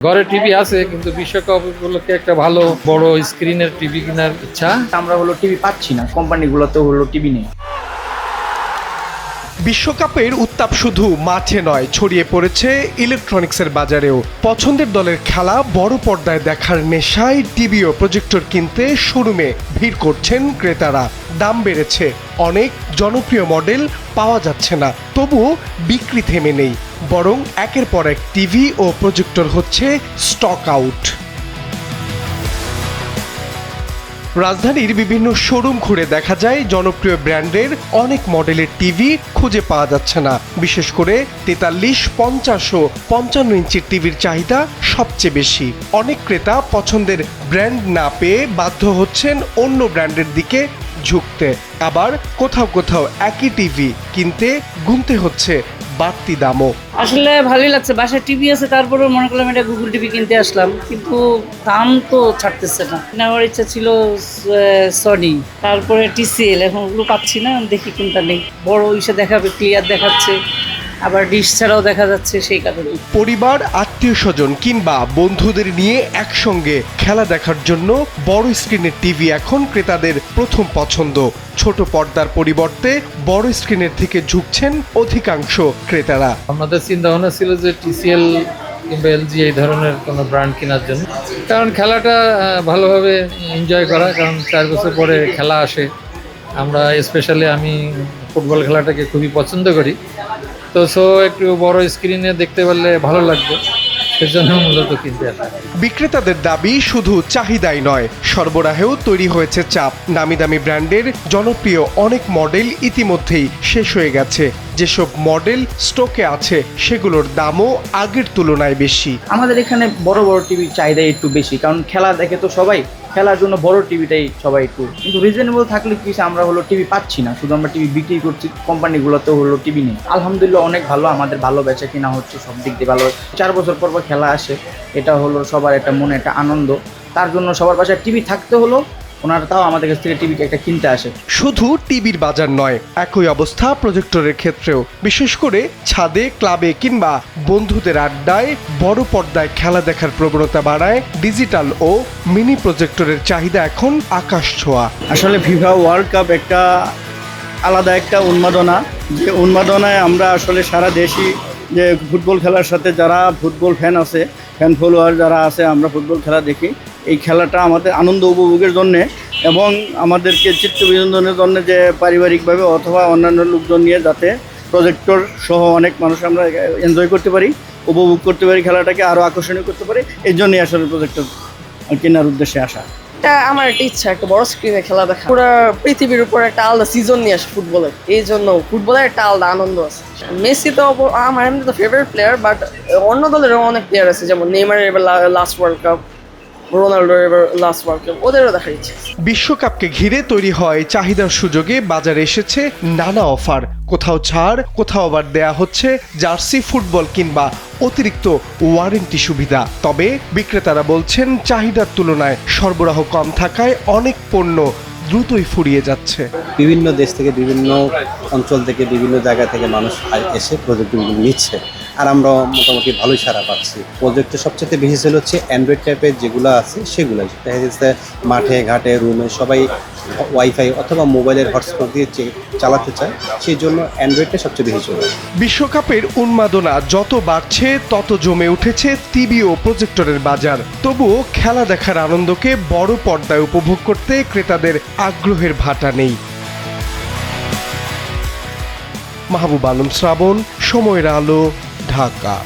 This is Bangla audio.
ঘরে টিভি আছে, কিন্তু বিশ্বকাপ উপলক্ষে একটা ভালো বড় স্ক্রিনের টিভি কেনার ইচ্ছা। আমরা টিভি পাচ্ছি না, কোম্পানিগুলোতে টিভি নেই। বিশ্বকাপের উত্তাপ শুধু মাঠে নয়, ছড়িয়ে পড়েছে ইলেকট্রনিক্সের বাজারেও। পছন্দের দলের খেলা বড় পর্দায় দেখার নেশায় টিভি ও প্রজেক্টর কিনতে শোরুমে ভিড় করছেন ক্রেতারা। দাম বেড়েছে, অনেক জনপ্রিয় মডেল পাওয়া যাচ্ছে না, তবুও বিক্রি থেমে নেই, বরং একের পর এক টিভি ও প্রজেক্টর হচ্ছে স্টক আউট। রাজধানীর বিভিন্ন শোরুম ঘুরে দেখা যায় জনপ্রিয় ব্র্যান্ডের অনেক মডেলের টিভি খুঁজে পাওয়া যাচ্ছে না। বিশেষ করে 43, 50 ও 55 ইঞ্চির টিভির চাহিদা সবচেয়ে বেশি। অনেক ক্রেতা পছন্দের ব্র্যান্ড না পেয়ে বাধ্য হচ্ছেন অন্য ব্র্যান্ডের দিকে ঝুঁকতে। আবার কোথাও কোথাও একই টিভি কিনতে গুনতে হচ্ছে বাড়তি দামও। আসলে ভালোই লাগছে, বাসায় টিভি আছে, তারপরে মনে করলাম এটা গুগল টিভি কিনতে আসলাম, কিন্তু দাম তো ছাড়তেছে না। নেওয়ার ইচ্ছা ছিল সনি, তারপরে টিসিএল, এখন ওগুলো পাচ্ছি না, দেখি কোনটা নেই। বড় ইসে দেখাবে, ক্লিয়ার দেখাচ্ছে, আবার ডিশ ছাড়াও দেখা যাচ্ছে, সেই কারণে। পরিবার, আত্মীয় স্বজন কিংবা বন্ধুদের নিয়ে একসঙ্গে খেলা দেখার জন্য বড় স্ক্রিনের টিভি এখন ক্রেতাদের প্রথম পছন্দ। ছোট পর্দার পরিবর্তে বড় স্ক্রিনের দিকে ঝুঁকছেন অধিকাংশ ক্রেতারা। আমাদের চিন্তা ভাবনা ছিল যে টিসিএল কিংবা এলজি এই ধরনের কোনো ব্র্যান্ড কেনার জন্য, কারণ খেলাটা ভালোভাবে এনজয় করা, কারণ 4 বছর পরে খেলা আসে। আমরা স্পেশালি আমি ফুটবল খেলাটাকে খুবই পছন্দ করি, তো একটু বড় স্ক্রিনে দেখতে পারলে ভালো লাগবে, সেজন্য মূলত কিনতে আসা। বিক্রেতাদের দাবি শুধু চাহিদাই নয়, সরবরাহেও তৈরি হয়েছে চাপ। নামি দামি ব্র্যান্ডের জনপ্রিয় অনেক মডেল ইতিমধ্যেই শেষ হয়ে গেছে। যেসব মডেল স্টকে আছে সেগুলোর দামও আগের তুলনায় বেশি। আমাদের এখানে বড় বড় টিভির চাহিদা একটু বেশি, কারণ খেলা দেখে তো সবাই, খেলার জন্য বড় টিভিটাই সবাই একটু, কিন্তু রিজনেবল থাকলে কি আমরা টিভি পাচ্ছি না, শুধু আমরা টিভি বিক্রি করছি, কোম্পানিগুলোতে টিভি নেই। আলহামদুলিল্লাহ অনেক ভালো, আমাদের ভালো বেচা কিনা হচ্ছে, সব দিক দিয়ে ভালো। 4 বছর পর খেলা আসে, এটা সবার একটা মনে একটা আনন্দ। তার জন্য সবার বাসায় টিভি থাকতে হলো, ওনারা তাও আমাদের কাছ থেকে টিভি একটা কিনতে আসে। শুধু টিভির বাজার নয়, একই অবস্থা প্রজেক্টরের ক্ষেত্রেও। বিশেষ করে ছাদে, ক্লাবে কিংবা বন্ধুদের আড্ডায় বড় পর্দায় খেলা দেখার প্রবণতা বাড়ায় ডিজিটাল ও মিনি প্রজেক্টরের চাহিদা এখন আকাশ ছোঁয়া। আসলে ফিফা ওয়ার্ল্ড কাপ একটা আলাদা একটা উন্মাদনা, যে উন্মাদনায় আমরা আসলে সারা দেশই যে ফুটবল খেলার সাথে যারা ফুটবল ফ্যান আছে, ফ্যান ফলোয়ার যারা আছে, আমরা ফুটবল খেলা দেখি। এই খেলাটা আমাদের আনন্দ উপভোগের জন্যে এবং আমাদেরকে চিত্ত বিনোদনের জন্য, যে পারিবারিকভাবে অথবা অন্যান্য লোকজন নিয়ে যাতে প্রজেক্টর সহ অনেক মানুষ আমরা এনজয় করতে পারি, উপভোগ করতে পারি, খেলাটাকে আরও আকর্ষণীয় করতে পারি, এই জন্যই আসলে প্রজেক্টর কেনার উদ্দেশ্যে আসা। এটা আমার একটা ইচ্ছা, একটা বড় স্ক্রিনে খেলা দেখা, পুরো পৃথিবীর উপর একটা আলাদা সিজন নিয়ে আসে ফুটবলের। এই জন্য ফুটবলের একটা আলাদা আনন্দ আছে। মেসি তো আমার এমনি তো ফেভারিট প্লেয়ার, বাট অন্য দলেরও অনেক প্লেয়ার আছে, যেমন নেইমারের এবার লাস্ট ওয়ার্ল্ড কাপ, রোনাল্ডোর এবার লাস্ট ওয়ার্ল্ড কাপ, ওদেরও দেখার ইচ্ছে। বিশ্বকাপকে ঘিরে তৈরি হয় চাহিদার সুযোগে বাজারে এসেছে নানা অফার। কোথাও ছাড়, কোথাও আবার দেয়া হচ্ছে জার্সি, ফুটবল কিংবা অতিরিক্ত ওয়ারেন্টি সুবিধা। তবে বিক্রেতারা বলছেন চাহিদার তুলনায় সরবরাহ কম থাকায় অনেক পণ্য দ্রুতই ফুরিয়ে যাচ্ছে। বিভিন্ন দেশ থেকে, বিভিন্ন অঞ্চল থেকে, বিভিন্ন জায়গা থেকে মানুষ এসে প্রজেক্টগুলো নিচ্ছে, আর আমরা মোটামুটি ভালোই সাড়া পাচ্ছি। প্রজেক্টের সবচেয়ে বেশি সেল হচ্ছে অ্যান্ড্রয়েড টাইপের যেগুলো আছে সেগুলোই। দেখা যাচ্ছে মাঠে ঘাটে রুমে সবাই ওয়াইফাই অথবা মোবাইলের হটস্পট দিয়ে চালাতে চায়, সেই জন্য অ্যান্ড্রয়েডটা সবচেয়ে বেশি চলে। বিশ্বকাপের উন্মাদনা যত বাড়ছে তত জমে উঠেছে টিভি ও প্রজেক্টরের বাজার। তবুও খেলা দেখার আনন্দকে বড় পর্দায় উপভোগ করতে ক্রেতাদের আগ্রহের ভাটা নেই। মাহবুব আলম শ্রাবণ, সময়ের আলো, ঢাকা।